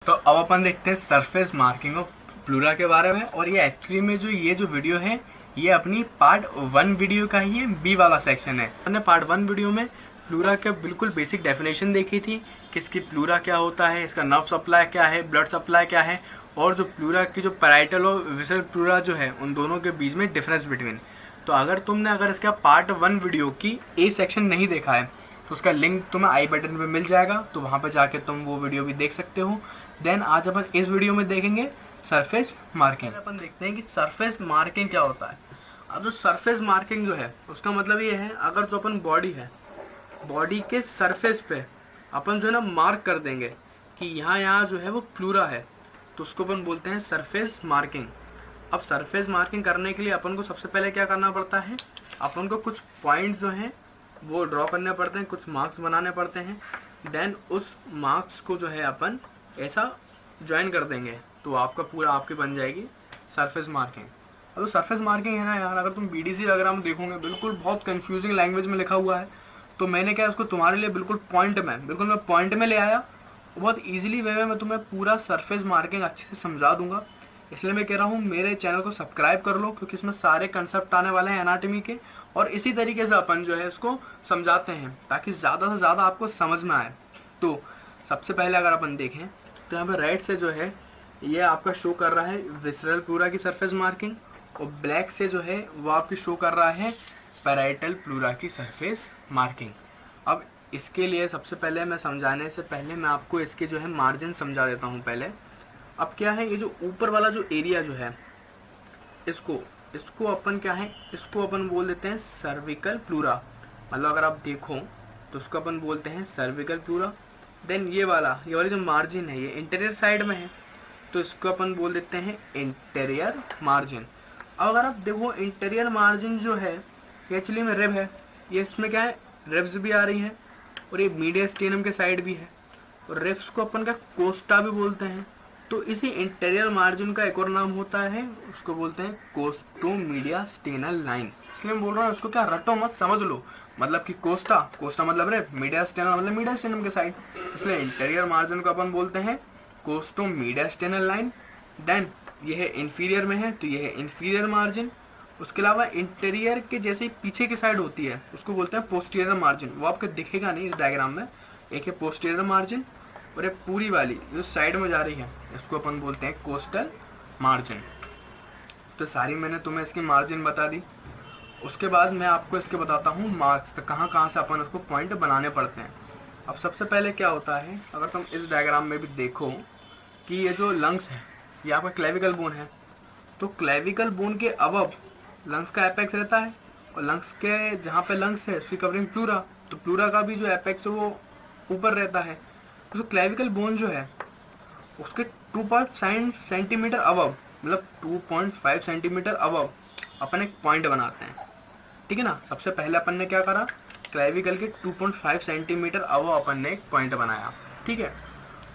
तो अब अपन देखते हैं सरफेस मार्किंग ऑफ प्लूरा के बारे में। और ये एक्चुअली में जो वीडियो है ये अपनी पार्ट 1 वीडियो का ही बी वाला सेक्शन है। हमने पार्ट 1 वीडियो में प्लूरा के बिल्कुल बेसिक डेफिनेशन देखी थी कि इसकी प्लूरा क्या होता है, इसका नर्व सप्लाई क्या है, ब्लड सप्लाई क्या है, और जो प्लूरा की जो पैराइटल और विसरल प्लूरा जो है उन दोनों के बीच में डिफरेंस बिटवीन। तो अगर इसका पार्ट 1 वीडियो की ए सेक्शन नहीं देखा है तो उसका लिंक तुम्हें आई बटन पे मिल जाएगा, तो वहाँ पे जाके तुम वो वीडियो भी देख सकते हो। देन आज अपन इस वीडियो में देखेंगे सरफेस मार्किंग। अपन देखते हैं कि सरफेस मार्किंग क्या होता है। अब जो सरफेस मार्किंग जो है उसका मतलब ये है, अगर जो अपन बॉडी है, बॉडी के सरफेस पे अपन जो है ना मार्क कर देंगे कि यहाँ जो है वो प्लूरा है, तो उसको अपन बोलते हैं सरफेस मार्किंग। अब सरफेस मार्किंग करने के लिए अपन को सबसे पहले क्या करना पड़ता है, अपन को कुछ पॉइंट जो हैं वो ड्रॉ करने पड़ते हैं, कुछ मार्क्स बनाने पड़ते हैं। देन उस मार्क्स को जो है अपन ऐसा ज्वाइन कर देंगे तो आपका पूरा आपकी बन जाएगी सरफेस मार्किंग। अब तो सरफेस मार्किंग है ना यार, अगर तुम BDC डायग्राम देखोगे बिल्कुल बहुत कंफ्यूजिंग लैंग्वेज में लिखा हुआ है, तो मैंने क्या उसको तुम्हारे लिए बिल्कुल मैं पॉइंट में ले आया। बहुत ईजिली वे में मैं तुम्हें पूरा सरफेस मार्किंग अच्छे से समझा दूंगा। इसलिए मैं कह रहा हूँ मेरे चैनल को सब्सक्राइब कर लो, क्योंकि इसमें सारे कंसेप्ट आने वाले हैं एनाटॉमी के, और इसी तरीके से अपन जो है इसको समझाते हैं ताकि ज़्यादा से ज़्यादा आपको समझ में आए। तो सबसे पहले अगर अपन देखें तो यहाँ पे राइट से जो है ये आपका शो कर रहा है विसरल प्लूरा की सरफेस मार्किंग, और ब्लैक से जो है वो आपकी शो कर रहा है पैराइटल प्लूरा की सरफेस मार्किंग। अब इसके लिए सबसे पहले मैं समझाने से पहले मैं आपको इसके जो है मार्जिन समझा देता हूँ पहले। अब क्या है, ये जो ऊपर वाला जो एरिया जो है इसको अपन क्या है, इसको अपन बोल देते हैं सर्विकल प्लूरा। मतलब अगर आप देखो तो उसको अपन बोलते हैं सर्विकल प्लूरा। देन ये वाली जो मार्जिन है ये इंटीरियर साइड में है, तो इसको अपन बोल देते हैं इंटीरियर मार्जिन। अब अगर आप देखो इंटीरियर मार्जिन जो है ये एक्चुअली में रिब है, ये इसमें क्या है रिब्स भी आ रही हैं, और ये मीडियास्टेनम के साइड भी है, और रिब्स को अपन का कोस्टा भी बोलते हैं। तो इसी इंटीरियर मार्जिन का एक और नाम होता है, उसको बोलते हैं कोस्टोमीडियास्टेनल लाइन। इसलिए मैं बोल रहा हूँ उसको क्या रटो मत, समझ लो। मतलब कि कोस्टा मतलब रिब, मीडियास्टेनल मतलब मीडियास्टेनम के साइड, इसलिए इंटीरियर मार्जिन को अपन बोलते हैं कोस्टोमीडियास्टेनल लाइन। देन ये है इंफीरियर में है तो ये है इंफीरियर मार्जिन। उसके अलावा इंटीरियर के जैसे पीछे की साइड होती है उसको बोलते हैं पोस्टीरियर मार्जिन। वो आपको दिखेगा नहीं इस डायग्राम में। एक है पोस्टीरियर मार्जिन, और ये पूरी वाली जो साइड में जा रही है इसको अपन बोलते हैं कोस्टल मार्जिन। तो सारी मैंने तुम्हें इसकी मार्जिन बता दी। उसके बाद मैं आपको इसके बताता हूँ मार्क्स, तो कहाँ कहाँ से अपन उसको पॉइंट बनाने पड़ते हैं। अब सबसे पहले क्या होता है, अगर तुम इस डायग्राम में भी देखो कि ये जो लंग्स है ये आपका क्लेविकल बोन है, तो क्लेविकल बोन के अबव लंग्स का एपेक्स रहता है, और लंग्स के जहाँ पे लंग्स है उसकी कवरिंग प्लूरा, तो प्लूरा का भी जो एपेक्स है वो ऊपर रहता है। तो क्लेविकल बोन जो है उसके 2.5 सेंटीमीटर अबव, मतलब 2.5 सेंटीमीटर अबव अपन एक पॉइंट बनाते हैं। ठीक है ना। सबसे पहले अपन ने क्या करा, क्लेविकल के 2.5 सेंटीमीटर अबव अपन ने एक पॉइंट बनाया। ठीक है।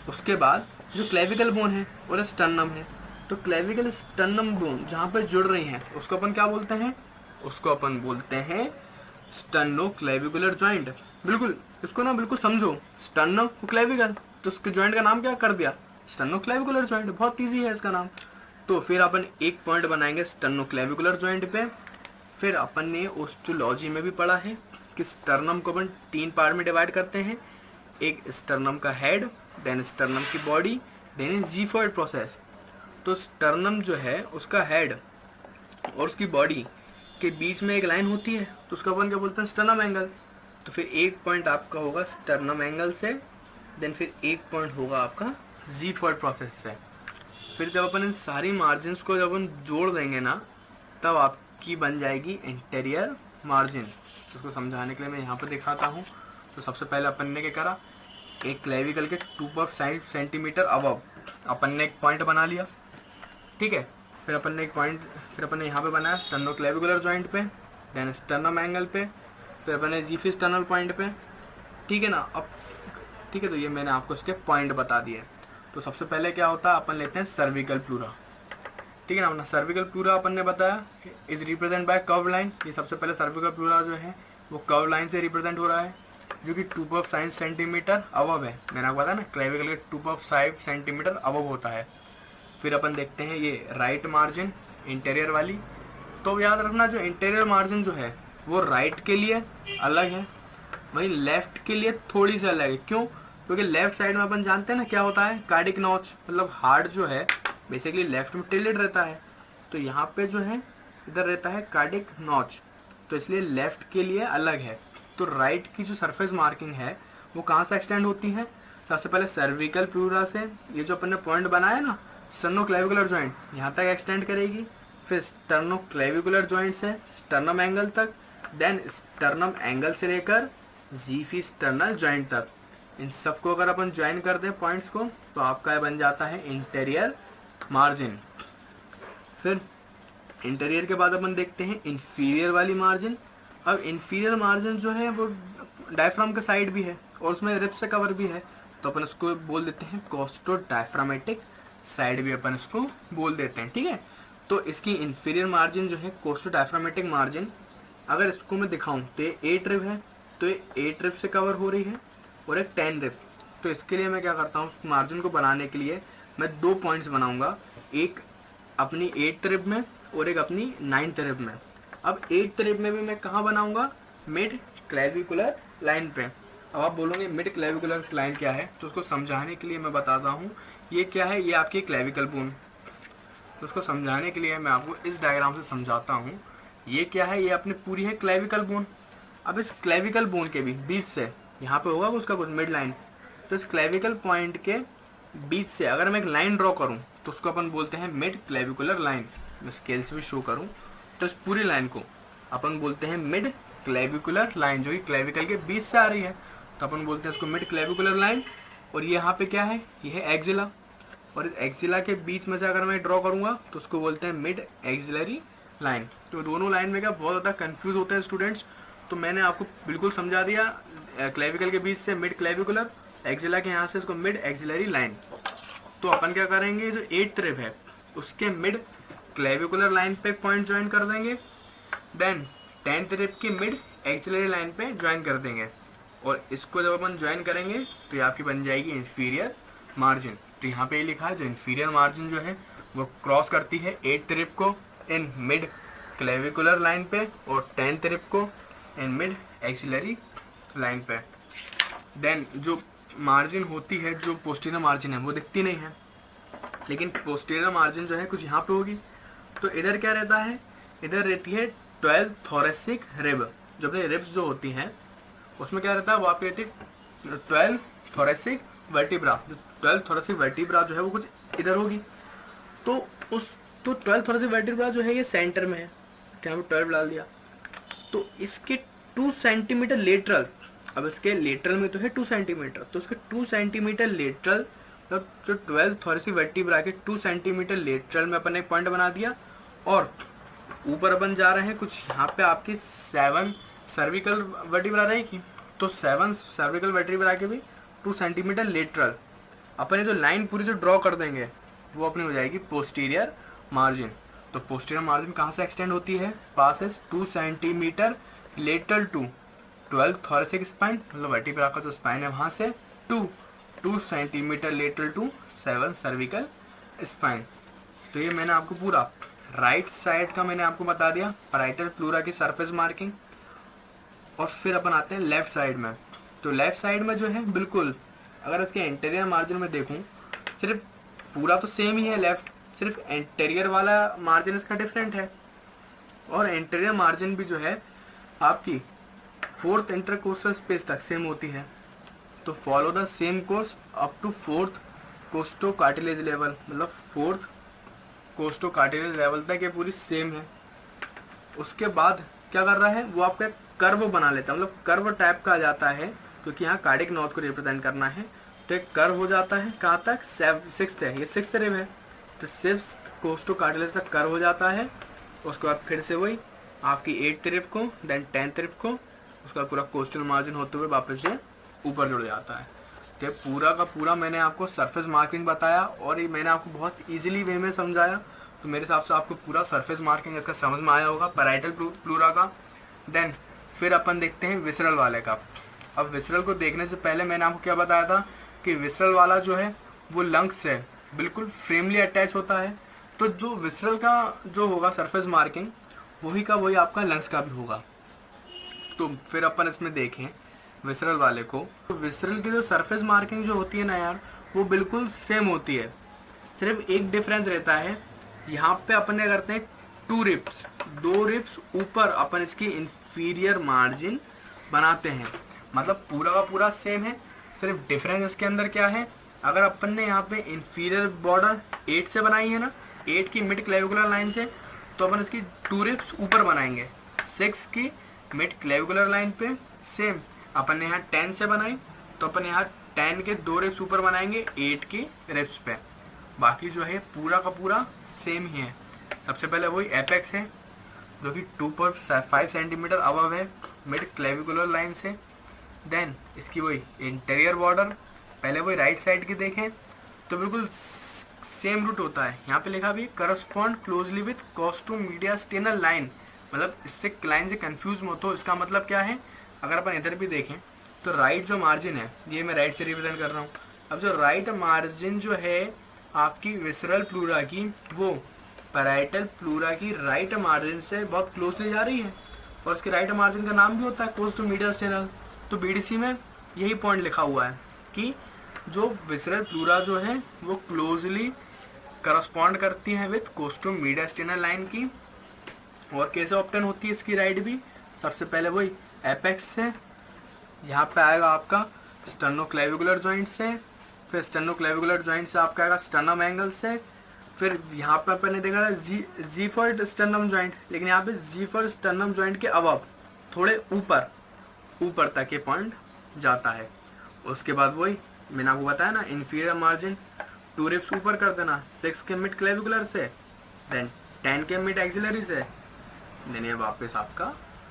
उसके बाद जो क्लेविकल बोन है और स्टर्नम है, तो क्लेविकल स्टर्नम बोन जहाँ पर जुड़ रही हैं उसको अपन क्या बोलते हैं, उसको अपन बोलते हैं स्टर्नो क्लेविकुलर जॉइंट। बिल्कुल इसको ना बिल्कुल समझो, स्टर्नो क्लेविकल, तो उसके जॉइंट का नाम क्या कर दिया, स्टर्नो क्लेविकुलर जॉइंट। बहुत ईजी है इसका नाम। तो फिर अपन एक पॉइंट बनाएंगे स्टर्नो क्लेविकुलर जॉइंट पे। फिर अपन ने ओस्टियोलॉजी में भी पढ़ा है कि स्टर्नम को अपन 3 पार्ट में डिवाइड करते हैं, एक स्टर्नम का हेड, देन स्टर्नम की बॉडी, देन जीफॉइड प्रोसेस। तो स्टर्नम जो है उसका हेड और उसकी बॉडी के बीच में एक लाइन होती है, तो उसका अपन क्या बोलते हैं, स्टर्नम एंगल। तो फिर एक पॉइंट आपका होगा स्टर्नम एंगल से, देन फिर एक पॉइंट होगा आपका जीफॉइड प्रोसेस से। फिर जब अपन इन सारी मार्जिन्स को जब अपन जोड़ देंगे ना, तब आपकी बन जाएगी इंटीरियर मार्जिन। उसको समझाने के लिए मैं यहाँ पर दिखाता हूँ। तो सबसे पहले अपन ने क्या करा, एक क्लेविकल के 2.5 सेंटीमीटर अबव अपन ने एक पॉइंट बना लिया। ठीक है। फिर अपन ने यहाँ पे बनाया स्टर्नो क्लेविकुलर जॉइंट पे, देन स्टर्नम एंगल पे, फिर अपन ने जीफी स्टर्नल पॉइंट पे। ठीक है ना। अब ठीक है, तो ये मैंने आपको इसके पॉइंट बता दिए। तो सबसे पहले क्या होता है, अपन लेते हैं सर्विकल प्लूरा। ठीक है ना। अपना सर्विकल प्लूरा अपन ने बताया is represent by curve line. ये सबसे पहले सर्विकल प्लूरा जो है वो कर्व लाइन से रिप्रेजेंट हो रहा है। जो कि 2.5 सेंटीमीटर अबव है। मैंने आपको बताया ना क्लेविकल के 2.5 सेंटीमीटर अबव होता है। फिर अपन देखते हैं ये राइट मार्जिन इंटीरियर वाली। तो याद रखना जो इंटीरियर मार्जिन जो है वो राइट के लिए अलग है, वहीं लेफ्ट के लिए थोड़ी सी अलग है। क्यों? क्योंकि लेफ्ट साइड में अपन जानते हैं ना क्या होता है, कार्डिक नॉच, मतलब हार्ट जो है बेसिकली लेफ्ट में टिल्टेड रहता है। तो यहाँ पे जो है इधर रहता है कार्डिक नॉच, तो इसलिए लेफ्ट के लिए अलग है। तो राइट की जो सरफेस मार्किंग है वो कहाँ से एक्सटेंड होती है? सबसे पहले सर्विकल प्लूरा से, ये जो अपन ने पॉइंट बनाया ना स्टर्नोक्लेविकुलर जॉइंट, यहाँ तक एक्सटेंड करेगी। फिर स्टर्नोक्लेविकुलर जॉइंट से स्टर्नम एंगल तक, देन स्टर्नम एंगल से लेकर जीफी स्टर्नल जॉइंट तक। इन सबको अगर अपन ज्वाइन कर दें पॉइंट्स को तो आपका बन जाता है इंटीरियर मार्जिन। फिर इंटीरियर के बाद अपन देखते हैं इंफीरियर वाली मार्जिन। अब इंफीरियर मार्जिन जो है वो डायफ्राम का साइड भी है और उसमें रिब से कवर भी है, तो अपन उसको बोल देते हैं कोस्टो डायफ्रामेटिक साइड भी अपन इसको बोल देते हैं। ठीक है, तो इसकी इंफीरियर मार्जिन जो है कोस्टो डायफ्रामेटिक मार्जिन, अगर इसको मैं दिखाऊं तो ये 8 रिब है, तो ये 8 रिब से कवर हो रही है और एक 10 रिब। तो इसके लिए मैं क्या करता हूँ, उस मार्जिन को बनाने के लिए मैं 2 पॉइंट्स बनाऊंगा, एक अपनी 8th रिब में और एक अपनी 9th रिब में। अब 8th रिब में भी मैं कहाँ बनाऊंगा, मिड क्लेविकुलर लाइन पे। अब आप बोलोगे मिड क्लेविकुलर लाइन क्या है, तो उसको समझाने के लिए मैं बताता हूँ ये क्या है। ये आपकी क्लेविकल बोन, तो उसको समझाने के लिए मैं आपको इस डायग्राम से समझाता हूँ। ये क्या है, ये अपनी पूरी है क्लेविकल बोन। अब इस क्लेविकल बोन के भी बीच से यहाँ पे होगा उसका कुछ मिड लाइन, तो इस क्लेविकल पॉइंट के बीच से अगर मैं एक लाइन ड्रॉ करूँ तो उसको अपन बोलते हैं मिड क्लेविकुलर लाइन। मैं स्केल से भी शो करूँ तो इस पूरी लाइन को अपन बोलते हैं मिड क्लेविकुलर लाइन, जो कि क्लेविकल के बीच से आ रही है, तो अपन बोलते हैं इसको मिड क्लेविकुलर लाइन। और ये यहाँ पे क्या है, ये है एक्सिला, और इस एक्सिला के बीच में से अगर मैं ड्रॉ करूँगा तो उसको बोलते हैं मिड एक्सिलरी लाइन। तो दोनों लाइन में क्या बहुत ज़्यादा कंफ्यूज होते हैं स्टूडेंट्स, तो मैंने आपको बिल्कुल समझा दिया। क्लेविकल के बीच से मिड क्लेविकुलर, एक्सिला के यहाँ से इसको मिड एक्सिलरी लाइन। तो अपन क्या करेंगे, जो 8th रिब है उसके मिड क्लेविकुलर लाइन पे पॉइंट ज्वाइन कर देंगे, देन 10th रिब की मिड एक्सिलरी लाइन पे ज्वाइन कर देंगे, और इसको जब अपन ज्वाइन करेंगे तो ये आपकी बन जाएगी इंफीरियर मार्जिन। तो यहाँ पे ये लिखा है जो इंफीरियर मार्जिन जो है वो क्रॉस करती है 8th रिब को इन मिड क्लेविकुलर लाइन पे और 10th रिब को इन मिड एक्सिलरी लाइन पे। देन जो मार्जिन होती है, जो पोस्टीरियर मार्जिन है वो दिखती नहीं है, लेकिन पोस्टीरियर मार्जिन जो है कुछ यहाँ पे होगी। तो इधर क्या रहता है, इधर रहती है 12 थोरेसिक रिब। जो अपनी रिब्स जो होती हैं उसमें क्या रहता है, वो आपकी रहती है 12 थोरेसिक वर्टिब्रा। जो 12 थोरेसिक वर्टिब्रा जो है वो कुछ इधर होगी। तो 12 थोरेसिक वर्टिब्रा जो है ये सेंटर में है, यहाँ पे 12 डाल दिया। तो इसके 2 सेंटीमीटर लेटरल, अब इसके लेटरल में तो है 2 सेंटीमीटर, तो उसके 2 सेंटीमीटर लेटरल, मतलब जो 12 थोरेसिक वर्टिब्रा के 2 सेंटीमीटर लेटरल में अपन एक पॉइंट बना दिया। और ऊपर अपन जा रहे हैं कुछ यहाँ पे आपकी 7 सर्विकल वर्टिब्रा रहेगी, तो 7 सर्विकल वर्टिब्रा के भी 2 सेंटीमीटर लेटरल। अपन ये जो लाइन पूरी जो ड्रॉ कर देंगे वो अपनी हो जाएगी पोस्टीरियर मार्जिन। तो पोस्टीरियर मार्जिन कहाँ से एक्सटेंड होती है, पास है 2 centimetre lateral to 12 thoracic spine, मतलब वर्टिब्रा का जो स्पाइन है वहाँ से 2 centimetre lateral to 7 cervical spine. तो ये मैंने आपको पूरा राइट साइड का मैंने आपको बता दिया, पैराइटल प्लूरा की सरफेस मार्किंग। और फिर अपन आते हैं लेफ्ट साइड में। तो लेफ्ट साइड में जो है बिल्कुल अगर इसके इंटीरियर मार्जिन में देखूं, सिर्फ पूरा तो सेम ही है लेफ्ट, सिर्फ इंटीरियर वाला मार्जिन इसका डिफरेंट है। और इंटीरियर मार्जिन भी जो है आपकी 4th इंटरकोस्टल स्पेस तक सेम होती है। तो follow the same course up to 4th costo cartilage level, मतलब 4th कोस्टो कार्टिलेज लेवल तक ये पूरी सेम है। उसके बाद क्या कर रहा है, वो आपका कर्व बना लेता है, मतलब कर्व टाइप का आ जाता है, क्योंकि यहाँ कार्डिक नॉच को रिप्रेजेंट करना है। तो एक कर्व हो जाता है कहाँ तक, 6th है, ये 6th रिब है, तो 6th कोस्टो कार्टिलेज तक कर्व हो जाता है। उसके बाद फिर से वही आपकी 8th रिब को, देन 10th रिब को, उसका पूरा कोस्टल मार्जिन होते हुए वापस से ऊपर जुड़ जाता है। तो पूरा का पूरा मैंने आपको सरफेस मार्किंग बताया और ये मैंने आपको बहुत इजीली वे में समझाया। तो मेरे हिसाब से आपको पूरा सरफेस मार्किंग इसका समझ में आया होगा पैराइटल प्लूरा का। देन फिर अपन देखते हैं विसरल वाले का। अब विसरल को देखने से पहले मैंने आपको क्या बताया था कि विसरल वाला जो है वो लंग्स से बिल्कुल फ्रेमली अटैच होता है। तो जो विसरल का जो होगा सरफेस मार्किंग वही का वही आपका लंग्स का भी होगा। तो फिर अपन इसमें देखें विसरल वाले को, तो विसरल की जो सरफेस मार्किंग जो होती है ना यार, वो बिल्कुल सेम होती है। सिर्फ एक डिफरेंस रहता है, यहाँ पे अपन क्या करते हैं, 2 रिप्स, 2 रिप्स ऊपर अपन इसकी इंफीरियर मार्जिन बनाते हैं। मतलब पूरा का पूरा सेम है, सिर्फ डिफरेंस इसके अंदर क्या है, अगर अपन ने यहाँ पे इंफीरियर बॉर्डर 8 से बनाई है ना, 8 की मिड क्लेविकुलर लाइन से, तो अपन इसकी 2 रिप्स ऊपर बनाएंगे। 6 की मिड क्लेविकुलर लाइन पे सेम अपन ने यहाँ 10 से बनाई, तो अपन यहाँ 10 के 2 रिप्स ऊपर बनाएंगे 8 की रिप्स पे। बाकी जो है पूरा का पूरा सेम ही है। सबसे पहले वही एपेक्स है जो कि 2.5 सेंटीमीटर अबव है मिड क्लेविकुलर लाइन से। देन इसकी वही इंटीरियर बॉर्डर, पहले वही राइट साइड की देखें तो बिल्कुल सेम रूट होता है। यहाँ पे लिखा भी करस्पॉन्ड क्लोजली विथ कोस्टोमीडियास्टेनल लाइन, मतलब इससे लाइन से कंफ्यूज मत हो। इसका मतलब क्या है, अगर अपन इधर भी देखें तो राइट जो मार्जिन है, ये मैं राइट से रिप्रेजेंट कर रहा हूँ। अब जो राइट मार्जिन जो है आपकी विसरल प्लूरा की, वो पैराइटल प्लूरा की राइट मार्जिन से बहुत क्लोजली जा रही है, और उसके राइट मार्जिन का नाम भी होता है कोस्टोमीडियास्टेनल। तो बीडीसी में यही पॉइंट लिखा हुआ है कि जो विसरल प्लूरा जो है वो क्लोजली करस्पॉन्ड करती है विथ कोस्टोमीडियास्टेनल लाइन की। और कैसे ऑप्टेन होती है इसकी राइट भी, सबसे पहले वही एपेक्स से, यहाँ पे आएगा आपका स्टर्नोक्लेविकुलर जॉइंट से, फिर स्टर्नोक्लेविकुलर जॉइंट से आपका आएगा स्टर्नम एंगल से, फिर यहाँ पे अपन ने देखा था जी फॉर स्टर्नम जॉइंट, लेकिन यहाँ पे जी फॉर स्टर्नम जॉइंट के अबव थोड़े ऊपर तक ये पॉइंट जाता है। उसके बाद वही मैंने आपको बताया ना, इंफीरियर मार्जिन 2 रिप्स ऊपर कर देना 6 के मिड क्लेविकुलर से, देन 10 के मिड एक्सिलरी से, देन ये वापस आपका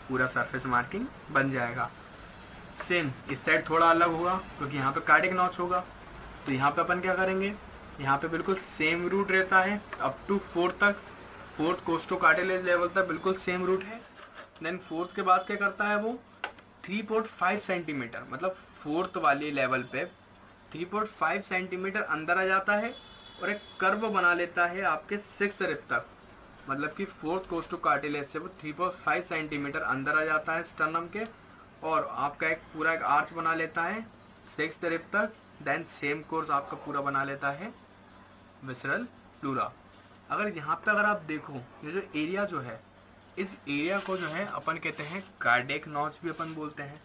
पूरा सरफेस मार्किंग बन जाएगा। सेम इस साइड थोड़ा अलग होगा क्योंकि यहाँ पे कार्डिक नॉच होगा। तो यहाँ पे अपन क्या करेंगे, यहाँ पे बिल्कुल सेम रूट रहता है अप टू 4 तक, 4th कोस्टोकार्टिलेज लेवल तक बिल्कुल सेम रूट है। देन 4th के बाद क्या करता है वो 3.5 सेंटीमीटर, मतलब 4th वाली लेवल पे 3.5 सेंटीमीटर अंदर आ जाता है और एक कर्व बना लेता है आपके 6th रिप तक। मतलब कि 4th कोस्टोकार्टिलेज से वो 3.5 सेंटीमीटर अंदर आ जाता है स्टर्नम के, और आपका एक पूरा एक आर्च बना लेता है 6th रिप तक। देन सेम कोर्स आपका पूरा बना लेता है विसरल प्लूरा। अगर यहाँ पे अगर आप देखो, ये जो एरिया जो है, इस एरिया को जो है अपन कहते हैं कार्डियक नॉच भी अपन बोलते हैं।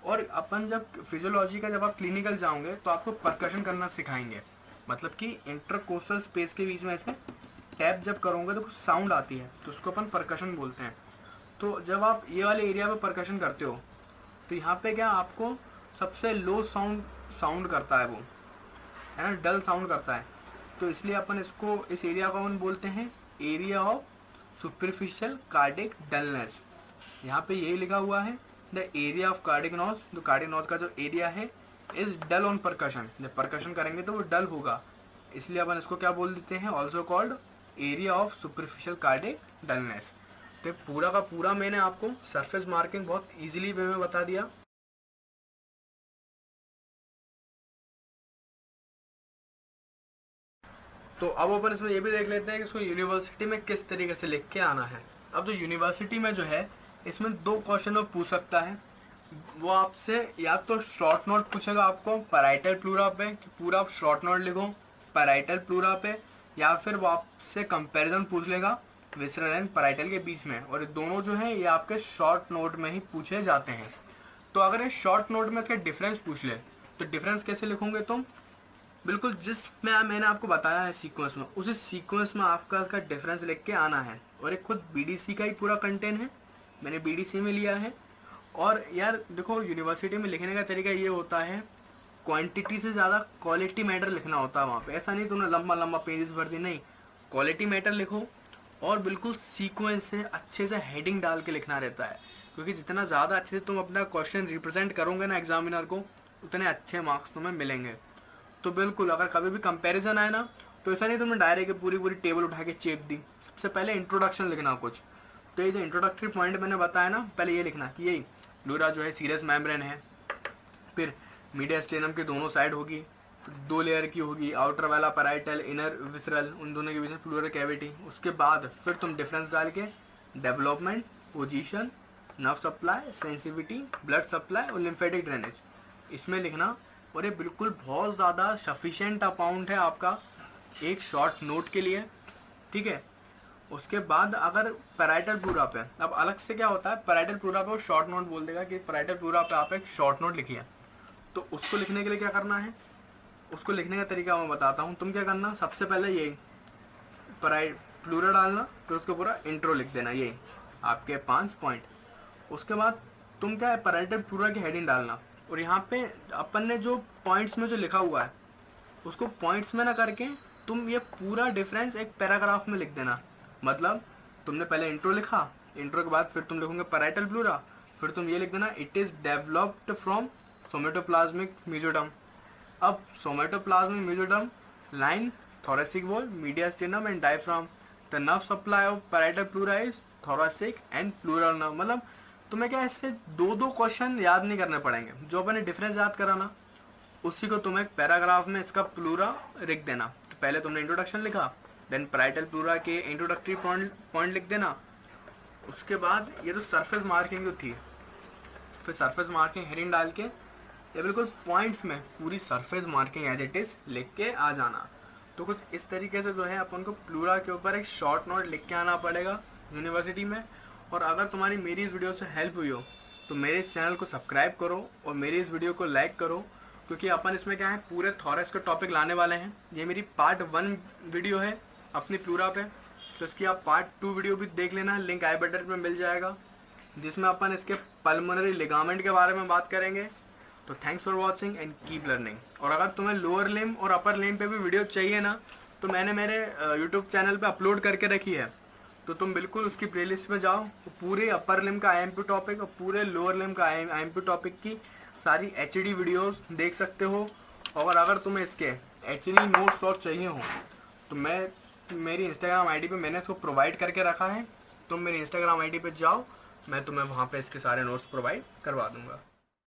और अपन जब फिजियोलॉजी का जब आप क्लिनिकल जाओगे तो आपको परकशन करना सिखाएंगे, मतलब कि इंटरकोस्टल स्पेस के बीच में ऐसे टैप जब करोगे तो कुछ साउंड आती है, तो उसको अपन परकशन बोलते हैं। तो जब आप ये वाले एरिया पे परकशन करते हो तो यहाँ पे क्या आपको सबसे लो साउंड करता है, वो है ना, डल साउंड करता है। तो इसलिए अपन इसको, इस एरिया को अपन बोलते हैं area of superficial cardiac dullness. यहाँ पे यही लिखा हुआ है, the area of cardiac notch, जो कार्डिक नॉच का जो एरिया है इज डल ऑन परकशन। जब परकशन करेंगे तो वो डल होगा, इसलिए अपन इसको क्या बोल देते हैं, also called area of superficial cardiac dullness. तो पूरा का पूरा मैंने आपको सरफेस मार्किंग बहुत ईजिली वे में बता दिया। तो अब अपन इसमें ये भी देख लेते हैं कि इसको यूनिवर्सिटी में किस तरीके से लिख के आना है। अब जो यूनिवर्सिटी में जो है इसमें 2 क्वेश्चन में पूछ सकता है। वो आपसे या तो शॉर्ट नोट पूछेगा आपको पैराइटल प्लूरा पे कि पूरा आप शॉर्ट नोट लिखो पैराइटल प्लूरा पे, या फिर वो आपसे कंपैरिजन पूछ लेगा विसरल एंड पैराइटल के बीच में। और ये दोनों जो हैं ये आपके शॉर्ट नोट में ही पूछे जाते हैं। तो अगर ये शॉर्ट नोट में इसका डिफरेंस पूछ ले तो डिफरेंस कैसे लिखोगे तुम, बिल्कुल जिसमें मैंने आपको बताया है सीक्वेंस में, उसी सीक्वेंस में आपका इसका डिफरेंस लिख के आना है। और एक खुद बीडीसी का ही पूरा कंटेंट है, मैंने बीडीसी में लिया है। और यार देखो यूनिवर्सिटी में लिखने का तरीका ये होता है, क्वांटिटी से ज़्यादा क्वालिटी मैटर लिखना होता है वहाँ पे। ऐसा नहीं तुमने लंबा लंबा पेजेस भर दी, नहीं, क्वालिटी मैटर लिखो और बिल्कुल सीक्वेंस से अच्छे से हेडिंग डाल के लिखना रहता है। क्योंकि जितना ज़्यादा अच्छे से तुम अपना क्वेश्चन रिप्रेजेंट करोगे ना एग्जामिनर को, उतने अच्छे मार्क्स तुम्हें मिलेंगे। तो बिल्कुल अगर कभी भी कंपैरिजन आए ना, तो ऐसा नहीं तुमने डायरेक्ट पूरी टेबल उठा के चेप दी। सबसे पहले इंट्रोडक्शन लिखना कुछ। तो ये जो इंट्रोडक्टरी पॉइंट मैंने बताया ना, पहले ये लिखना कि यही प्लूरा जो है सीरियस मेम्ब्रेन है, फिर मीडिया स्टेनम के दोनों साइड होगी, 2 लेयर की होगी, आउटर वाला पैराइटल, इनर विसरल, उन दोनों के बीच में प्लूरल कैविटी। उसके बाद फिर तुम डिफरेंस डाल के development, position, nerve supply, sensitivity, blood supply और लिम्फेटिक ड्रेनेज इसमें लिखना। और ये बिल्कुल बहुत ज़्यादा सफिशिएंट अमाउंट है आपका एक शॉर्ट नोट के लिए, ठीक है। उसके बाद अगर पैराइटल प्लूरा पे, अब अलग से क्या होता है, पैराइटल प्लूरा पे वो शॉर्ट नोट बोल देगा कि पैराइटल प्लूरा पे आप एक शॉर्ट नोट लिखिए। तो उसको लिखने के लिए क्या करना है, उसको लिखने का तरीका मैं बताता हूँ। तुम क्या करना, सबसे पहले यही प्लूरा डालना, फिर उसको पूरा इंट्रो लिख देना, यही आपके 5 पॉइंट। उसके बाद तुम क्या है, पैराइटल प्लूरा की हेडिंग डालना, और यहाँ पे अपन ने जो पॉइंट्स में जो लिखा हुआ है उसको पॉइंट्स में ना करके तुम ये पूरा डिफरेंस एक पैराग्राफ में लिख देना। मतलब तुमने पहले इंट्रो लिखा, इंट्रो के बाद फिर तुम लिखोगे पैराइटल प्लूरा, फिर तुम ये लिख देना it is developed from somatoplasmic mesoderm. अब somatoplasmic mesoderm line thoracic wall, mediastinum and diaphragm. The nerve supply of parietal pleura is thoracic and pleural nerve। मतलब तुम्हें क्या इससे 2 क्वेश्चन याद नहीं करने पड़ेंगे, जो अपने डिफरेंस याद कराना उसी को तुम्हें पैराग्राफ में इसका प्लूरा लिख देना। तो पहले तुमने इंट्रोडक्शन लिखा, देन पैराइटल प्लूरा के इंट्रोडक्टरी पॉइंट लिख देना। उसके बाद ये तो सरफेस मार्किंग जो थी, फिर सरफेस मार्किंग हेडिंग डाल के ये बिल्कुल पॉइंट्स में पूरी surface marking as it is लिख के आ जाना। तो कुछ इस तरीके से जो है अपन को प्लूरा के ऊपर एक शॉर्ट नोट लिख के आना पड़ेगा यूनिवर्सिटी में। और अगर तुम्हारी मेरी इस वीडियो से हेल्प हुई हो तो मेरे इस चैनल को सब्सक्राइब करो और मेरी इस वीडियो को लाइक करो, क्योंकि अपन इसमें क्या है पूरे थॉरैक्स के टॉपिक लाने वाले हैं। ये मेरी पार्ट 1 वीडियो है अपनी प्लूरा पे, तो इसकी आप पार्ट 2 वीडियो भी देख लेना, लिंक आई बटन में मिल जाएगा, जिसमें अपन इसके पल्मोनरी लिगामेंट के बारे में बात करेंगे। तो thanks for watching and keep learning. और अगर तुम्हें लोअर लिम और अपर लिम पे भी वीडियो चाहिए ना, तो मैंने मेरे यूट्यूब चैनल पे अपलोड करके रखी है, तो तुम बिल्कुल उसकी प्लेलिस्ट में जाओ, पूरे अपर लिम का IMP टॉपिक और पूरे लोअर लिम का IMP टॉपिक की सारी HD वीडियोस देख सकते हो। और अगर तुम्हें इसके HD नोट्स और चाहिए हो तो मैं मेरी इंस्टाग्राम ID पे मैंने इसको प्रोवाइड करके रखा है, तुम मेरी इंस्टाग्राम ID पे जाओ, मैं तुम्हें वहाँ पे इसके सारे नोट्स प्रोवाइड करवा दूँगा।